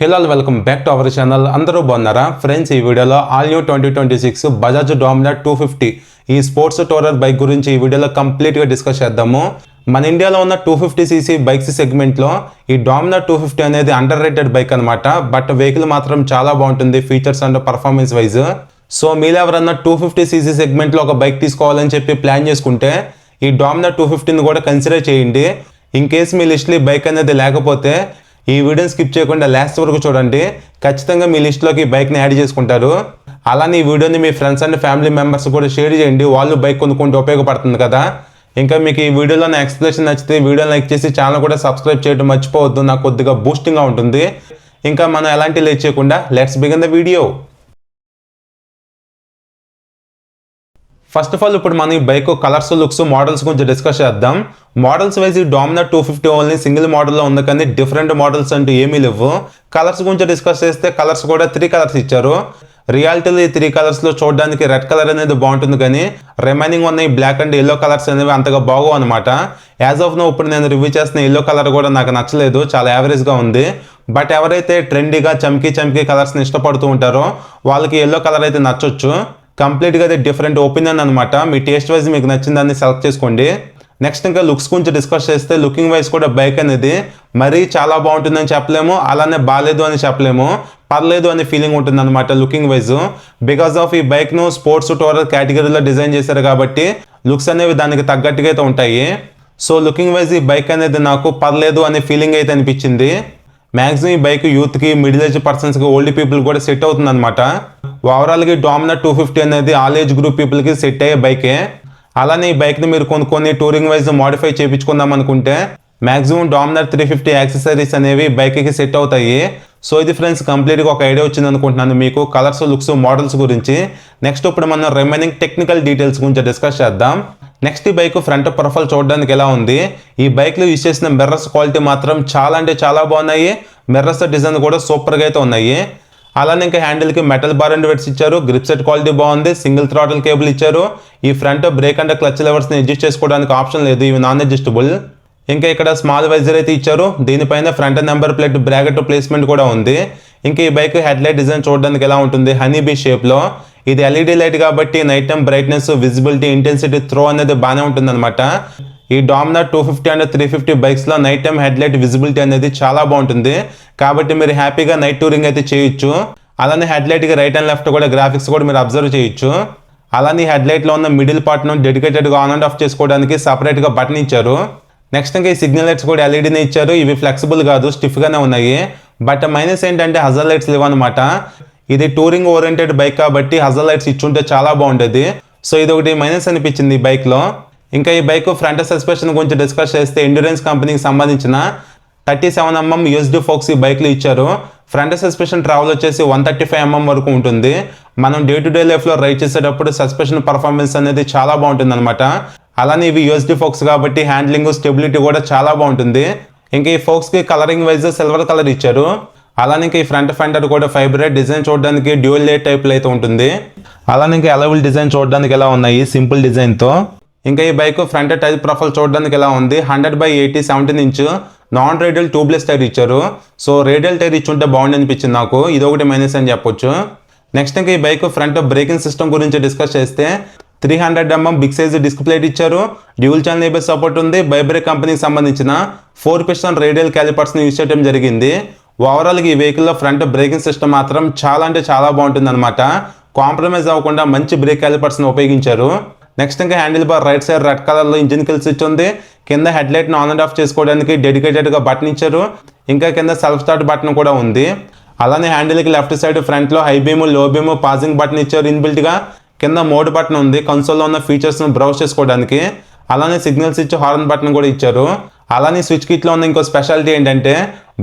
Hello welcome back to our channel. అందరూ బాగున్నారా friends? ఈ వీడియోలో ఆల్ న్యూ 2026 బజాజ్ డామినర్ 250 ఈ స్పోర్ట్స్ టూరర్ బైక్ గురించి ఈ వీడియోలో కంప్లీట్గా డిస్కస్ చేద్దాము. మన ఇండియాలో ఉన్న 250cc బైక్స్ సెగ్మెంట్లో ఈ డామినర్ 250 అనేది అండర్ రేటెడ్ బైక్ అనమాట. బట్ వెహికల్ మాత్రం చాలా బాగుంటుంది features and performance wise. So మీరు ఎవరన్నా 250cc సెగ్మెంట్లో ఒక బైక్ తీసుకోవాలని చెప్పి ప్లాన్ చేసుకుంటే ఈ డామినర్ 250ని కూడా కన్సిడర్ చేయండి. ఇన్ కేస్ మీ లిస్ట్లో ఈ బైక్ అనేది లేకపోతే ఈ వీడియోని స్కిప్ చేయకుండా లాస్ట్ వరకు చూడండి. ఖచ్చితంగా మీ లిస్ట్లోకి బైక్ని యాడ్ చేసుకుంటారు. అలానే ఈ వీడియోని మీ ఫ్రెండ్స్ అండ్ ఫ్యామిలీ మెంబర్స్ కూడా షేర్ చేయండి, వాళ్ళు బైక్ కొనుక్కుంటే ఉపయోగపడుతుంది కదా. ఇంకా మీకు ఈ వీడియోలో నా ఎక్స్ప్లెనేషన్ నచ్చితే వీడియోని లైక్ చేసి ఛానల్ కూడా సబ్స్క్రైబ్ చేయడం మర్చిపోవద్దు, నాకు కొద్దిగా బూస్టింగ్గా ఉంటుంది. ఇంకా మనం ఎలాంటి లేట్ చేయకుండా let's begin the video. First of all ఇప్పుడు మనం ఈ బైక్ కలర్స్, లుక్స్, మోడల్స్ గురించి డిస్కస్ చేద్దాం. మోడల్స్ వైజ్ ఈ డామినర్ 250 ఓన్లీ సింగిల్ మోడల్లో ఉంది, కానీ డిఫరెంట్ మోడల్స్ అంటూ ఏమీ లేవు. కలర్స్ గురించి డిస్కస్ చేస్తే కలర్స్ కూడా 3 కలర్స్ ఇచ్చారు. రియాలిటీలో ఈ 3 కలర్స్లో చూడడానికి రెడ్ కలర్ అనేది బాగుంటుంది, కానీ రిమైనింగ్ ఉన్న ఈ బ్లాక్ అండ్ ఎల్లో కలర్స్ అనేవి అంతగా బాగోవు అనమాట. యాజ్ ఆఫ్ నో ఇప్పుడు నేను రివ్యూ చేస్తున్న ఎల్లో కలర్ కూడా నాకు నచ్చలేదు, చాలా యావరేజ్గా ఉంది. బట్ ఎవరైతే ట్రెండీగా చమ్కీ కలర్స్ని ఇష్టపడుతూ ఉంటారో వాళ్ళకి ఎల్లో కలర్ అయితే నచ్చొచ్చు. కంప్లీట్గా అది డిఫరెంట్ ఒపీనియన్ అనమాట. మీ టేస్ట్ వైజ్ మీకు నచ్చిన దాన్ని సెలెక్ట్ చేసుకోండి. నెక్స్ట్ ఇంకా లుక్స్ గురించి డిస్కస్ చేస్తే లుకింగ్ వైజ్ కూడా బైక్ అనేది మరీ చాలా బాగుంటుందని చెప్పలేము, అలానే బాగాలేదు అని చెప్పలేము, పర్లేదు అనే ఫీలింగ్ ఉంటుంది అనమాట లుకింగ్ వైజ్. బికాస్ ఆఫ్ ఈ బైక్ను స్పోర్ట్స్ టూరర్ కేటగిరీలో డిజైన్ చేశారు కాబట్టి లుక్స్ అనేవి దానికి తగ్గట్టుగా అయితే ఉంటాయి. సో లుకింగ్ వైజ్ ఈ బైక్ అనేది నాకు పర్లేదు అనే ఫీలింగ్ అయితే అనిపించింది. మ్యాక్సిమం ఈ బైక్ యూత్కి, మిడిల్ ఏజ్ పర్సన్స్కి, ఓల్డ్ పీపుల్ కూడా సెట్ అవుతుంది అనమాట. ఓవరాల్గా డామినర్ 250 అనేది ఆల్ ఏజ్ గ్రూప్ పీపుల్కి సెట్ అయ్యే బైకే. అలానే ఈ బైక్ని మీరు కొనుక్కొని టూరింగ్ వైజ్ మోడిఫై చేయించుకుందాం అనుకుంటే మ్యాక్సిమం డామినర్ 350 యాక్సెసరీస్ అనేవి బైక్కి సెట్ అవుతాయి. సో ఇది ఫ్రెండ్స్ కంప్లీట్గా ఒక ఐడియా వచ్చింది అనుకుంటున్నాను మీకు కలర్స్, లుక్స్, మోడల్స్ గురించి. నెక్స్ట్ ఇప్పుడు మనం రిమైనింగ్ టెక్నికల్ డీటెయిల్స్ గురించి డిస్కస్ చేద్దాం. నెక్స్ట్ ఈ బైక్ ఫ్రంట్ ప్రొఫైల్ చూడడానికి ఎలా ఉంది, ఈ బైక్లో యూజ్ చేసిన మిర్రర్స్ క్వాలిటీ మాత్రం చాలా అంటే చాలా బాగున్నాయి. మిర్రర్స్ డిజైన్ కూడా సూపర్గా అయితే ఉన్నాయి. అలానే ఇంకా హ్యాండిల్కి మెటల్ బార్ అండ్ వెట్స్ ఇచ్చారు. గ్రిప్ సెట్ క్వాలిటీ బాగుంది. సింగిల్ థ్రాటిల్ కేబుల్ ఇచ్చారు. ఈ ఫ్రంట్ బ్రేక్ అండ్ క్లచ్ లెవర్స్ని అడ్జస్ట్ చేసుకోవడానికి ఆప్షన్ లేదు, ఇవి నాన్ అడ్జస్టబుల్. ఇంకా ఇక్కడ స్మాల్ వైజర్ అయితే ఇచ్చారు. దీనిపైన front number plate bracket placement కూడా ఉంది. ఇంకా ఈ బైక్ హెడ్ లైట్ డిజైన్ చూడడానికి ఎలా ఉంటుంది, హనీ బీ షేప్లో. ఇది ఎల్ఈడి లైట్ కాబట్టి night time brightness, visibility, intensity, throw అనేది బాగానే ఉంటుంది అనమాట. ఈ డామినర్ 250 అండ్ 350 బైక్స్లో night time head light visibility అనేది చాలా బాగుంటుంది, కాబట్టి మీరు హ్యాపీగా నైట్ టూరింగ్ అయితే చేయొచ్చు. అలానే హెడ్ లైట్కి రైట్ అండ్ లెఫ్ట్ కూడా గ్రాఫిక్స్ కూడా మీరు అబ్జర్వ్ చేయొచ్చు. అలానే హెడ్ లైట్లో ఉన్న మిడిల్ పార్ట్ను డెడికేటెడ్గా ఆన్ అండ్ ఆఫ్ చేసుకోవడానికి సపరేట్గా బటన్ ఇచ్చారు. నెక్స్ట్ ఇంకా ఈ సిగ్నల్ లైట్స్ కూడా ఎల్ఈడీనే ఇచ్చారు. ఇవి ఫ్లెక్సిబుల్ కాదు, స్టిఫ్గానే ఉన్నాయి. బట్ మైనస్ ఏంటంటే హజర్ లైట్స్ లేవన్నమాట. ఇది టూరింగ్ ఓరియంటెడ్ బైక్ కాబట్టి హజర్ లైట్స్ ఇచ్చుంటే చాలా బాగుండేది. సో ఇది ఒకటి మైనస్ అనిపించింది ఈ బైక్లో. ఇంకా ఈ బైక్ ఫ్రంట్ సస్పెన్షన్ గురించి డిస్కస్ చేస్తే ఎండ్యూరెన్స్ కంపెనీకి సంబంధించిన 37mm యూఎస్డి ఫోక్స్ ఈ బైక్లో ఇచ్చారు. ఫ్రంట్ సస్పెన్షన్ ట్రావెల్ వచ్చేసి 135mm వరకు ఉంటుంది. మనం డే టు డే లైఫ్లో రైడ్ చేసేటప్పుడు సస్పెన్షన్ పర్ఫార్మెన్స్ అనేది చాలా బాగుంటుంది అనమాట. అలానే ఇవి యూఎస్డి ఫోక్స్ కాబట్టి హ్యాండ్లింగ్, స్టెబిలిటీ కూడా చాలా బాగుంటుంది. ఇంకా ఈ ఫోక్స్కి కలరింగ్ వైజ్ సిల్వర్ కలర్ ఇచ్చారు. అలానే ఇంకా ఈ ఫ్రంట్ ఫెండర్ కూడా ఫైబర్ డిజైన్ చూడడానికి డ్యూయల్ లేయర్ టైప్లో అయితే ఉంటుంది. అలానే ఇంకా అలవిల్ డిజైన్ చూడడానికి ఎలా ఉన్నాయి, సింపుల్ డిజైన్తో. ఇంకా ఈ బైక్ ఫ్రంట్ టైర్ ప్రొఫైల్ చూడడానికి ఎలా ఉంది, 100/80 17 inch non radial tubeless tyre ఇచ్చారు. సో రేడియల్ టైర్ ఇచ్చుంటే బాగుంది అనిపించింది నాకు, ఇది ఒకటి మైనస్ అని చెప్పొచ్చు. నెక్స్ట్ ఇంకా ఈ బైక్ ఫ్రంట్ బ్రేకింగ్ సిస్టమ్ గురించి డిస్కస్ చేస్తే 300mm big size disc plate ఇచ్చారు. డ్యూల్ ఛానల్ ఏబిఎస్ సపోర్ట్ ఉంది. బైబ్రేక్ కంపెనీకి సంబంధించిన 4 పిస్టన్ రేడియల్ క్యాలిపర్స్ని యూజ్ చేయడం జరిగింది. ఓవరాల్గా ఈ వెహికల్లో ఫ్రంట్ బ్రేకింగ్ సిస్టమ్ మాత్రం చాలా అంటే చాలా బాగుంటుంది అనమాట. కాంప్రమైజ్ అవ్వకుండా మంచి బ్రేక్ క్యాలిపర్స్ని ఉపయోగించారు. నెక్స్ట్ ఇంకా handle bar right side red కలర్లో ఇంజిన్ కిల్ స్విచ్ ఉంది. కింద హెడ్ లైట్ను ఆన్ అండ్ ఆఫ్ చేసుకోవడానికి డెడికేటెడ్గా బటన్ ఇచ్చారు. ఇంకా కింద సెల్ఫ్ స్టార్ట్ బటన్ కూడా ఉంది. అలానే హ్యాండిల్కి లెఫ్ట్ సైడ్ ఫ్రంట్లో హై బీమ్, లో బీమ్, పాజింగ్ బటన్ ఇచ్చారు ఇన్బిల్ట్గా. కింద మోడ్ బటన్ ఉంది కన్సోల్లో ఉన్న ఫీచర్స్ను బ్రౌజ్ చేసుకోవడానికి. అలానే సిగ్నల్ స్విచ్, హార్న్ బటన్ కూడా ఇచ్చారు. అలానే స్విచ్ కిట్లో ఉన్న ఇంకో స్పెషాలిటీ ఏంటంటే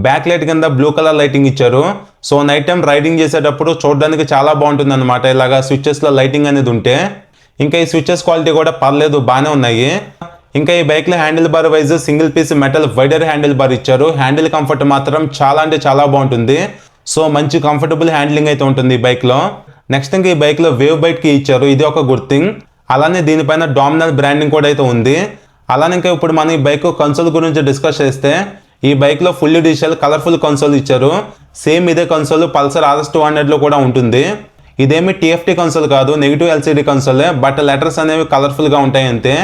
బ్యాక్ లైట్ కింద బ్లూ కలర్ లైటింగ్ ఇచ్చారు. సో నైట్ టైం రైడింగ్ చేసేటప్పుడు చూడడానికి చాలా బాగుంటుంది అనమాట ఇలాగా స్విచ్చెస్లో లైటింగ్ అనేది ఉంటే. ఇంకా ఈ స్విచ్చెస్ క్వాలిటీ కూడా పర్లేదు, బాగానే ఉన్నాయి. ఇంకా ఈ బైక్లో handle bar wise single piece metal wider handle bar ఇచ్చారు. హ్యాండిల్ కంఫర్ట్ మాత్రం చాలా అంటే చాలా బాగుంటుంది. సో మంచి కంఫర్టబుల్ హ్యాండ్లింగ్ అయితే ఉంటుంది ఈ బైక్లో. నెక్స్ట్ ఇంకా ఈ బైక్లో వేవ్ బైట్ కీ ఇచ్చారు, ఇది ఒక గుడ్ థింగ్. అలానే దీనిపైన డామినర్ బ్రాండింగ్ కూడా అయితే ఉంది. అలానే ఇంకా ఇప్పుడు మన ఈ బైక్ కన్సోల్ గురించి డిస్కస్ చేస్తే ఈ బైక్లో ఫుల్లీ డిజిటల్ కలర్ఫుల్ కన్సోల్ ఇచ్చారు. సేమ్ ఇదే కన్సోల్ పల్సర్ RS 200లో కూడా ఉంటుంది. ఇదేమి TFT కన్సోల్ కాదు, నెగిటివ్ LCD కన్సోలే, బట్ లెటర్స్ అనేవి కలర్ఫుల్గా ఉంటాయి అంతే.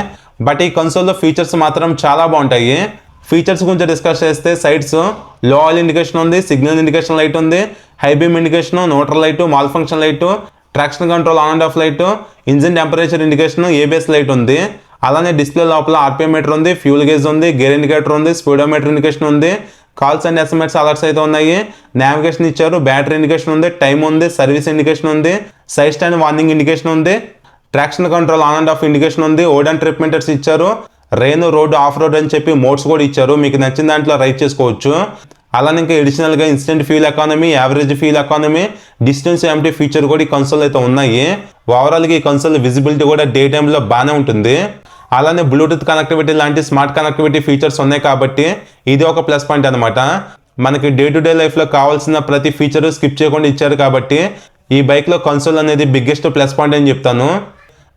బట్ ఈ కన్సోల్లో ఫీచర్స్ మాత్రం చాలా బాగుంటాయి. ఫీచర్స్ గురించి డిస్కస్ చేస్తే సైడ్స్ లో ఆయిల్ ఇండికేషన్ ఉంది, సిగ్నల్ ఇండికేషన్ లైట్ ఉంది, high beam indication, neutral light, mall function light, traction control on and of light, engine temperature indication, ABS light ఉంది. అలానే డిస్ప్లే లోపల RPM మీటర్ ఉంది, ఫ్యూల్ గేజ్ ఉంది, gear indicator ఉంది, speedometer indication ఉంది, calls and SMS alerts అయితే ఉన్నాయి, navigation ఇచ్చారు, బ్యాటరీ ఇండికేషన్ ఉంది, టైం ఉంది, సర్వీస్ ఇండికేషన్ ఉంది, సైడ్ స్టాండ్ వార్నింగ్ ఇండికేషన్ ఉంది, traction control on and of indication ఉంది, ఓడన్ ట్రిప్ మీటర్స్ ఇచ్చారు, రెయిన్, రోడ్, ఆఫ్ రోడ్ అని చెప్పి మోడ్స్ కూడా ఇచ్చారు. మీకు నచ్చిన దాంట్లో రైడ్ చేసుకోవచ్చు. అలానే ఇంకా అడిషనల్గా instant fuel economy, average fuel economy, distance empty feature కూడా ఈ కన్సోల్ అయితే ఉన్నాయి. ఓవరాల్గా ఈ కన్సోల్ విజిబిలిటీ కూడా డే టైంలో బాగానే ఉంటుంది. అలానే బ్లూటూత్ కనెక్టివిటీ లాంటి స్మార్ట్ కనెక్టివిటీ ఫీచర్స్ ఉన్నాయి కాబట్టి ఇది ఒక ప్లస్ పాయింట్ అనమాట. మనకి డే టు డే లైఫ్లో కావాల్సిన ప్రతి ఫీచర్ స్కిప్ చేయకుండా ఇచ్చారు కాబట్టి ఈ బైక్లో కన్సోల్ అనేది బిగ్గెస్ట్ ప్లస్ పాయింట్ అని చెప్తాను.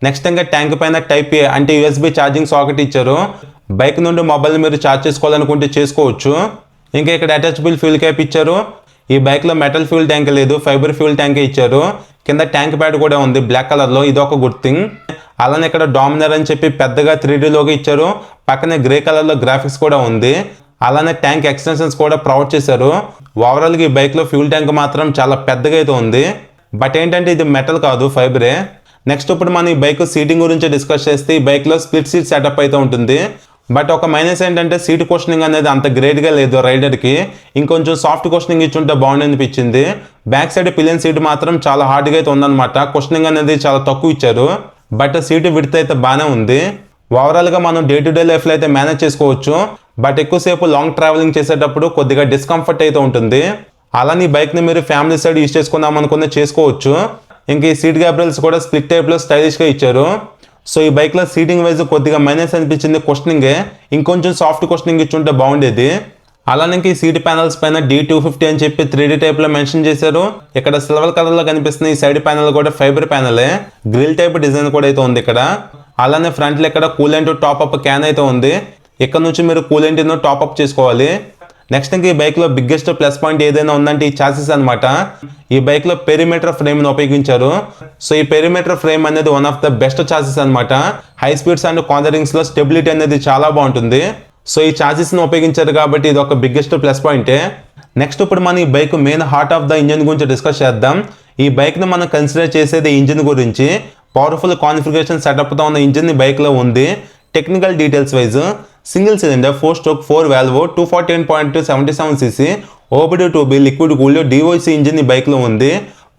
నెక్స్ట్ ఇంకా ట్యాంక్ పైన టైప్ ఏ అంటే USB ఛార్జింగ్ సాకెట్ ఇచ్చారు. బైక్ నుండి మొబైల్ మీరు ఛార్జ్ చేసుకోవాలనుకుంటే చేసుకోవచ్చు. ఇంకా ఇక్కడ అటాచబుల్ ఫ్యూల్ క్యాప్ ఇచ్చారు. ఈ బైక్లో మెటల్ ఫ్యూల్ ట్యాంక్ లేదు, ఫైబర్ ఫ్యూల్ ట్యాంకే ఇచ్చారు. కింద ట్యాంక్ ప్యాడ్ కూడా ఉంది బ్లాక్ కలర్లో, ఇది ఒక గుడ్ థింగ్. అలానే ఇక్కడ డామినర్ అని చెప్పి పెద్దగా 3D లోగో ఇచ్చారు. పక్కనే గ్రే కలర్లో గ్రాఫిక్స్ కూడా ఉంది. అలానే ట్యాంక్ ఎక్స్టెన్షన్స్ కూడా ప్రొవైడ్ చేశారు. ఓవరాల్గా ఈ బైక్లో ఫ్యూల్ ట్యాంక్ మాత్రం చాలా పెద్దగా అయితే ఉంది. బట్ ఏంటంటే ఇది మెటల్ కాదు, ఫైబరే. నెక్స్ట్ ఇప్పుడు మనం ఈ బైక్ సీటింగ్ గురించి డిస్కస్ చేస్తే ఈ బైక్లో స్ప్లిట్ సీట్ సెటప్ అయితే ఉంటుంది. బట్ ఒక మైనస్ ఏంటంటే సీట్ క్వశ్చనింగ్ అనేది అంత గ్రేట్గా లేదు రైడర్కి. ఇంకొంచెం సాఫ్ట్ క్వశ్చనింగ్ ఇచ్చుంటే బాగుంది అనిపించింది. బ్యాక్ సైడ్ పిలియన్ సీట్ మాత్రం చాలా హార్డ్గా అయితే ఉందన్నమాట. క్వశ్చనింగ్ అనేది చాలా తక్కువ ఇచ్చారు. బట్ సీటు విడ్త్ అయితే బాగానే ఉంది. ఓవరాల్గా మనం డే టు డే లైఫ్లో అయితే మేనేజ్ చేసుకోవచ్చు. బట్ ఎక్కువసేపు లాంగ్ ట్రావెలింగ్ చేసేటప్పుడు కొద్దిగా డిస్కంఫర్ట్ అయితే ఉంటుంది. అలానే ఈ బైక్ని మీరు ఫ్యామిలీ సైడ్ యూజ్ చేసుకుందాం అనుకునే చేసుకోవచ్చు. ఇంకా ఈ సీట్ గ్యాబ్రల్స్ కూడా స్ప్లిట్ టైప్లో స్టైలిష్గా ఇచ్చారు. సో ఈ బైక్లో సీటింగ్ వైజ్ కొద్దిగా మైనస్ అనిపించింది క్వశ్చనింగే. ఇంకొంచెం సాఫ్ట్ క్వశ్చనింగ్ ఇచ్చుంటే బాగుండేది. అలానే ఈ సీట్ ప్యానల్స్ పైన D250 అని చెప్పి 3D టైప్లో మెన్షన్ చేశారు. ఇక్కడ సిల్వర్ కలర్లో కనిపిస్తున్న ఈ సైడ్ ప్యానల్ కూడా ఫైబర్ ప్యానలే. గ్రిల్ టైప్ డిజైన్ కూడా అయితే ఉంది ఇక్కడ. అలానే ఫ్రంట్లో ఇక్కడ కూలెంట్ టాప్అప్ క్యాన్ అయితే ఉంది. ఇక్కడ నుంచి మీరు కూలెంట్ను టాప్అప్ చేసుకోవాలి. నెక్స్ట్ ఇంకా ఈ బైక్లో బిగ్గెస్ట్ ప్లస్ పాయింట్ ఏదైనా ఉందంటే ఈ చాసిస్ అనమాట. ఈ బైక్లో పెరిమీటర్ ఫ్రేమ్ను ఉపయోగించారు. సో ఈ పెరిమీటర్ ఫ్రేమ్ అనేది one of the best chassis అనమాట. హై స్పీడ్స్ అండ్ కార్నరింగ్స్లో స్టెబిలిటీ అనేది చాలా బాగుంటుంది. సో ఈ చాసిస్ను ఉపయోగించారు కాబట్టి ఇది ఒక బిగ్గెస్ట్ ప్లస్ పాయింటే. నెక్స్ట్ ఇప్పుడు మనం ఈ bike main heart of the engine గురించి డిస్కస్ చేద్దాం. ఈ బైక్ని మనం కన్సిడర్ చేసేది ఇంజిన్ గురించి. పవర్ఫుల్ కాన్ఫిగరేషన్ సెటప్తో ఉన్న ఇంజిన్ ఈ బైక్లో ఉంది. Technical details wise single cylinder 4-stroke 4-valve 241.77cc OBD2B liquid cooled DOC engine ఈ బైక్లో ఉంది.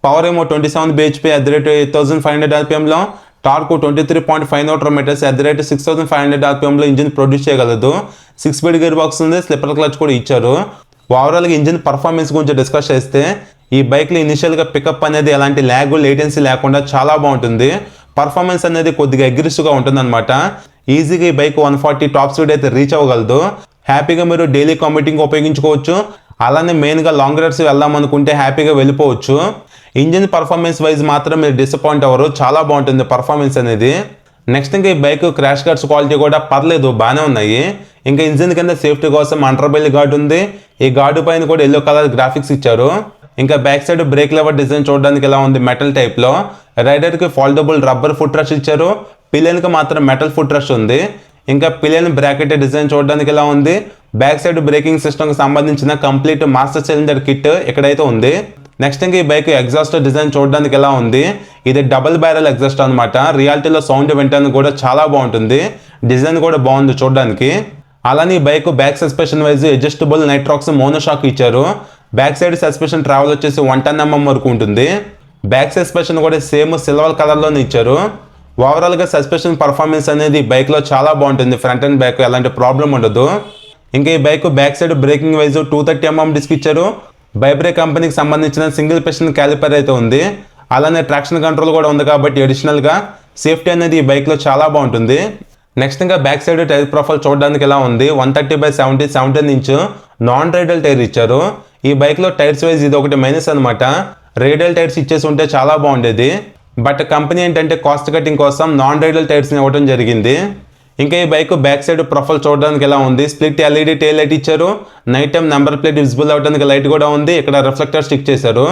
పవర్ ఏమో 27 bhp @8500 rpmలో, టార్క్ 23.5 Nm @6500 rpmలో ఇంజిన్ ప్రొడ్యూస్ చేయగలదు. 6-speed గేర్ బాక్స్ ఉంది, స్లిప్పర్ క్లచ్ కూడా ఇచ్చారు. ఓవరాల్గా ఇంజిన్ పర్ఫార్మెన్స్ గురించి డిస్కస్ చేస్తే ఈ బైక్లో ఇనిషియల్గా పికప్ అనేది ఎలాంటి ల్యాగ్ లేటెన్సీ లేకుండా చాలా బాగుంటుంది. పర్ఫార్మెన్స్ అనేది కొద్దిగా అగ్రెసివ్గా ఉంటుంది అనమాట. ఈజీగా ఈ బైక్ 140 టాప్ స్పీడ్ అయితే రీచ్ అవ్వగలదు. హ్యాపీగా మీరు డైలీ కాంపిటింగ్ ఉపయోగించుకోవచ్చు. అలానే మెయిన్గా లాంగ్ రైడ్స్ వెళ్దాం అనుకుంటే హ్యాపీగా వెళ్ళిపోవచ్చు. ఇంజిన్ పర్ఫార్మెన్స్ వైజ్ మాత్రం మీరు డిసప్పాయింట్ అవ్వరు, చాలా బాగుంటుంది పర్ఫార్మెన్స్ అనేది. నెక్స్ట్ ఇంకా ఈ బైక్ క్రాష్ గార్డ్స్ క్వాలిటీ కూడా పర్లేదు, బాగానే ఉన్నాయి. ఇంకా ఇంజిన్ కింద సేఫ్టీ కోసం అండర్బెల్ గార్డ్ ఉంది. ఈ గార్డు పైన కూడా ఎల్లో కలర్ గ్రాఫిక్స్ ఇచ్చారు. ఇంకా back side break lever design చూడడానికి ఎలా ఉంది, మెటల్ టైప్లో. రైడర్కి ఫోల్డబుల్ రబ్బర్ ఫుట్ రష్ ఇచ్చారు. పిలియన్కి మాత్రం మెటల్ ఫుట్ రష్ ఉంది. ఇంకా పిలియన్ బ్రాకెట్ డిజైన్ చూడడానికి ఎలా ఉంది. బ్యాక్ సైడ్ బ్రేకింగ్ సిస్టమ్కి సంబంధించిన కంప్లీట్ మాస్టర్ సిలిండర్ కిట్ ఇక్కడైతే ఉంది. నెక్స్ట్ ఇంకా ఈ బైక్ ఎగ్జాస్ట్ డిజైన్ చూడడానికి ఎలా ఉంది. ఇది డబుల్ బ్యారెల్ ఎగ్జాస్ట్ అనమాట. రియాలిటీలో సౌండ్ వింటానికి కూడా చాలా బాగుంటుంది. డిజైన్ కూడా బాగుంది చూడడానికి. అలానే ఈ bike back suspension wise adjustable Nitrox monoshock ఇచ్చారు. బ్యాక్ సైడ్ సస్పెన్షన్ ట్రావెల్ వచ్చేసి 110 mm వరకు ఉంటుంది. బ్యాక్ సస్పెన్షన్ కూడా సేమ్ సిల్వర్ కలర్లోనే ఇచ్చారు. ఓవరాల్గా సస్పెన్షన్ పర్ఫార్మెన్స్ అనేది బైక్లో చాలా బాగుంటుంది. ఫ్రంట్ అండ్ బ్యాక్ ఎలాంటి ప్రాబ్లం ఉండదు. ఇంకా ఈ bike back side braking wise 230 mm disc ఇచ్చారు. బైబ్రేక్ కంపెనీకి సంబంధించిన సింగిల్ పిస్టన్ క్యాలిపర్ అయితే ఉంది. అలానే ట్రాక్షన్ కంట్రోల్ కూడా ఉంది కాబట్టి అడిషనల్గా సేఫ్టీ అనేది ఈ బైక్లో చాలా బాగుంటుంది. నెక్స్ట్ ఇంకా బ్యాక్ సైడ్ టైర్ ప్రొఫైల్ చూడడానికి ఎలా ఉంది. 130/70 17 ఇంచ్ నాన్ రేడియల్ టైర్ ఇచ్చారు. ఈ బైక్లో టైర్స్ వైజ్ ఇది ఒకటి మైనస్ అనమాట. రేడియల్ టైర్స్ ఇచ్చేసి ఉంటే చాలా బాగుండేది. బట్ కంపెనీ ఏంటంటే కాస్ట్ కటింగ్ కోసం నాన్ రేడియల్ టైర్స్ని ఇవ్వడం జరిగింది. ఇంకా ఈ బైక్ బ్యాక్ సైడ్ ప్రొఫైల్ చూడడానికి ఎలా ఉంది, స్ప్లిట్ ఎల్ఈడి టైల్ లైట్ ఇచ్చారు, night time number plate visible అవడానికి లైట్ కూడా ఉంది, ఇక్కడ రిఫ్లెక్టర్ స్టిక్ చేశారు.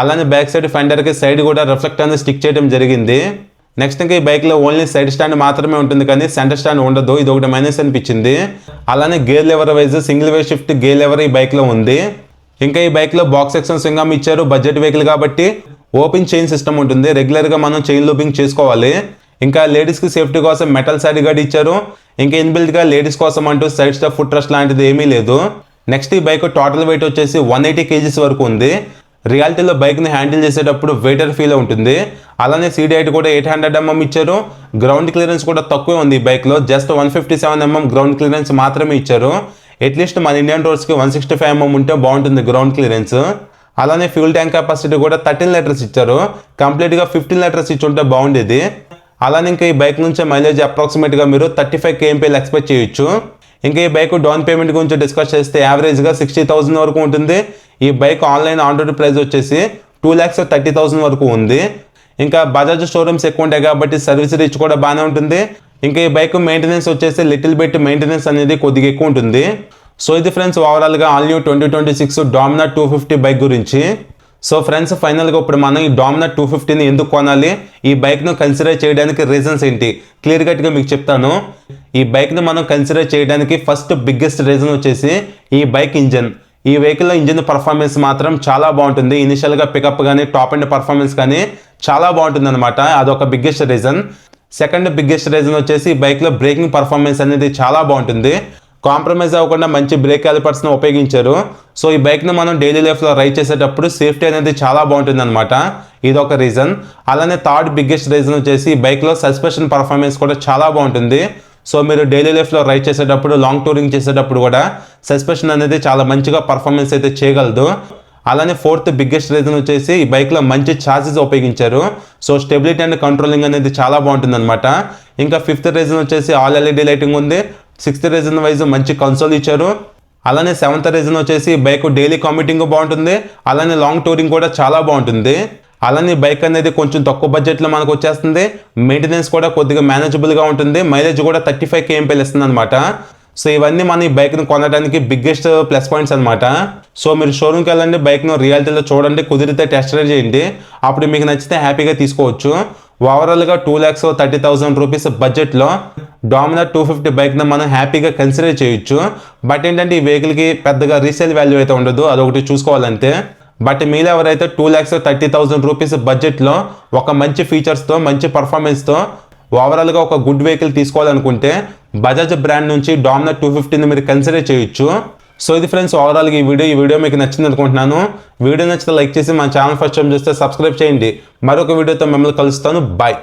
అలానే బ్యాక్ సైడ్ ఫెండర్కి సైడ్ కూడా రిఫ్లెక్టర్ అనేది స్టిక్ చేయడం జరిగింది. నెక్స్ట్ ఇంకా ఈ బైక్లో ఓన్లీ సైడ్ స్టాండ్ మాత్రమే ఉంటుంది కానీ సెంటర్ స్టాండ్ ఉండదు, ఇది ఒకటి మైనస్ అనిపించింది. అలానే gear lever wise single way shift gear lever ఈ బైక్లో ఉంది. ఇంకా ఈ బైక్లో బాక్స్ సెక్షన్ స్వింగం ఇచ్చారు, బడ్జెట్ వెహికల్ కాబట్టి ఓపెన్ చైన్ సిస్టమ్ ఉంటుంది, రెగ్యులర్గా మనం చైన్ లూపింగ్ చేసుకోవాలి. ఇంకా లేడీస్కి సేఫ్టీ కోసం మెటల్ సైడ్ గార్డ్ ఇచ్చారు. ఇంకా ఇన్బిల్ట్గా లేడీస్ కోసం అంటూ సైడ్ స్టెప్ ఫుట్ రెస్ట్ లాంటిది ఏమీ లేదు. నెక్స్ట్ ఈ బైక్ టోటల్ వెయిట్ వచ్చేసి 180 kgs వరకు ఉంది. రియాలిటీలో బైక్ని హ్యాండిల్ చేసేటప్పుడు వెయిటర్ ఫీల్ ఉంటుంది. అలానే సీడీ హైట్ కూడా 800 mm ఇచ్చారు. గ్రౌండ్ క్లియరెన్స్ కూడా తక్కువే ఉంది ఈ బైక్లో, జస్ట్ 157 mm గ్రౌండ్ క్లియరెన్స్ మాత్రమే ఇచ్చారు. అట్లీస్ట్ మన ఇండియన్ రోడ్స్కి 165 mm ఉంటే బాగుంటుంది గ్రౌండ్ క్లియరెన్స్. అలానే ఫ్యూల్ ట్యాంక్ కెపాసిటీ కూడా 13 లీటర్స్ ఇచ్చారు, కంప్లీట్గా 15 లీటర్స్ ఇచ్చి ఉంటే బాగుండేది. అలానే ఇంకా ఈ బైక్ నుంచి మైలేజ్ అప్రాక్సిమేట్గా మీరు 35 kmpl ఎక్స్పెక్ట్ చేయొచ్చు. ఇంకా ఈ బైక్ డౌన్ పేమెంట్ గురించి డిస్కస్ చేస్తే యావరేజ్గా 60,000 వరకు ఉంటుంది. ఈ bike online on road price వచ్చేసి 2,30,000 వరకు ఉంది. ఇంకా బజాజ్ షోరూమ్స్ ఎక్కువ ఉంటాయి కాబట్టి సర్వీస్ రీచ్ కూడా బాగానే ఉంటుంది. ఇంకా ఈ బైక్ మెయింటెనెన్స్ వచ్చేసి లిటిల్ బిట్ మెయింటెనెన్స్ అనేది కొద్దిగా ఎక్కువ ఉంటుంది. సో ఇది ఫ్రెండ్స్ ఓవరాల్గా ఆల్ న్యూ 2026 డామినర్ 250 బైక్ గురించి. సో ఫ్రెండ్స్ ఫైనల్గా ఇప్పుడు మనం ఈ డామినర్ 250ని ఎందుకు కొనాలి, ఈ బైక్ను కన్సిడర్ చేయడానికి రీజన్స్ ఏంటి క్లియర్ కట్గా మీకు చెప్తాను. ఈ బైక్ని మనం కన్సిడర్ చేయడానికి ఫస్ట్ బిగ్గెస్ట్ రీజన్ వచ్చేసి ఈ బైక్ ఇంజన్. ఈ వెహికల్లో ఇంజిన్ పర్ఫార్మెన్స్ మాత్రం చాలా బాగుంటుంది. ఇనిషియల్గా పికప్ కానీ టాప్ అండ్ పర్ఫార్మెన్స్ కానీ చాలా బాగుంటుంది అనమాట, అదొక biggest reason. Second biggest reason వచ్చేసి ఈ బైక్లో బ్రేకింగ్ పర్ఫార్మెన్స్ అనేది చాలా బాగుంటుంది. కాంప్రమైజ్ అవ్వకుండా మంచి బ్రేక్ క్యాలిపర్స్ని ఉపయోగించారు. సో ఈ బైక్ని మనం డైలీ లైఫ్లో రైడ్ చేసేటప్పుడు సేఫ్టీ అనేది చాలా బాగుంటుంది అనమాట, ఇదొక రీజన్. అలానే థర్డ్ బిగ్గెస్ట్ రీజన్ వచ్చేసి ఈ బైక్లో సస్పెన్షన్ పర్ఫార్మెన్స్ కూడా చాలా బాగుంటుంది. సో మీరు డైలీ లైఫ్లో రైడ్ చేసేటప్పుడు లాంగ్ టూరింగ్ చేసేటప్పుడు కూడా సస్పెన్షన్ అనేది చాలా మంచిగా పర్ఫార్మెన్స్ అయితే చేయగలదు. అలానే ఫోర్త్ బిగ్గెస్ట్ రీజన్ వచ్చేసి ఈ బైక్లో మంచి ఛార్జెస్ ఉపయోగించారు. సో స్టెబిలిటీ అండ్ కంట్రోలింగ్ అనేది చాలా బాగుంటుంది అనమాట. ఇంకా ఫిఫ్త్ రీజన్ వచ్చేసి ఆల్ ఎల్ఈడి లైటింగ్ ఉంది. సిక్స్త్ రీజన్ వైజ్ మంచి కన్సోల్ ఇచ్చారు. అలానే సెవెంత్ రీజన్ వచ్చేసి బైక్ డైలీ కామ్యూటింగ్ బాగుంటుంది. అలానే లాంగ్ టూరింగ్ కూడా చాలా బాగుంటుంది. అలానే బైక్ అనేది కొంచెం తక్కువ బడ్జెట్లో మనకు వచ్చేస్తుంది. మెయింటెనెన్స్ కూడా కొద్దిగా మేనేజబుల్గా ఉంటుంది. మైలేజ్ కూడా 35 kmpl ఇస్తుంది అనమాట. సో ఇవన్నీ మన ఈ బైక్ను కొనడానికి బిగ్గెస్ట్ ప్లస్ పాయింట్స్ అనమాట. సో మీరు షోరూమ్కి వెళ్ళండి, బైక్ను రియాలిటీలో చూడండి, కుదిరితే టెస్ట్ రైడ్ చేయండి, అప్పుడు మీకు నచ్చితే హ్యాపీగా తీసుకోవచ్చు. ఓవరాల్గా 2,30,000 రూపీస్ బడ్జెట్లో డామినర్ 250 బైక్ను మనం హ్యాపీగా కన్సిడర్ చేయొచ్చు. బట్ ఏంటంటే ఈ వెహికల్కి పెద్దగా రీసేల్ వాల్యూ అయితే ఉండదు, అదొకటి చూసుకోవాలంటే. బట్ మీరు ఎవరైతే 2,30,000 రూపీస్ బడ్జెట్లో ఒక మంచి ఫీచర్స్తో మంచి పర్ఫార్మెన్స్తో ఓవరాల్గా ఒక గుడ్ వెహికల్ తీసుకోవాలనుకుంటే బజాజ్ బ్రాండ్ నుంచి డామినర్ 250ని మీరు కన్సిడర్ చేయొచ్చు. సో ఇది ఫ్రెండ్స్ ఓవరాల్గా ఈ వీడియో మీకు నచ్చింది అనుకుంటున్నాను. వీడియో నచ్చితే లైక్ చేసి మన ఛానల్ ఫస్ట్ టైం చూస్తే సబ్స్క్రైబ్ చేయండి. మరొక వీడియోతో మిమ్మల్ని కలుస్తాను. బాయ్.